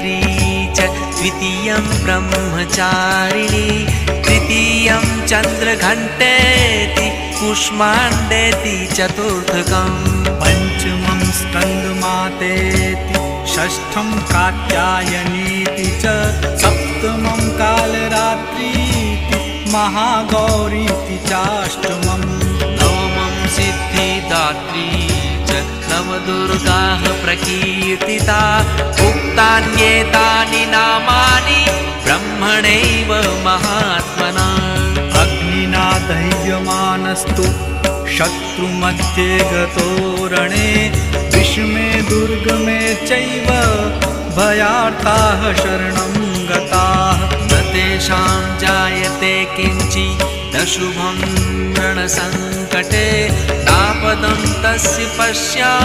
गायत्री च द्वितीयं ब्रह्मचारिणी तृतीयं चन्द्रघण्टेति कूष्माण्डेति चतुर्थकम् पञ्चमं स्कन्दमातेति षष्ठं कात्यायनीति च सप्तमं कालरात्रीति महागौरीति चाष्टमम् नवमं सिद्धिदात्री च नवदुर्गाः प्रकीर्तिता उक्तान्येतानि नामानि ब्रह्मणैव महात्मना अग्निना दह्यमानस्तु शत्रुमध्ये गतो रणे विषमे दुर्गमे चैव भयार्ताः शरणं गताः न तेषां जायते किञ्चिदशुभं रणसङ्कटे नापदं तस्य पश्यामि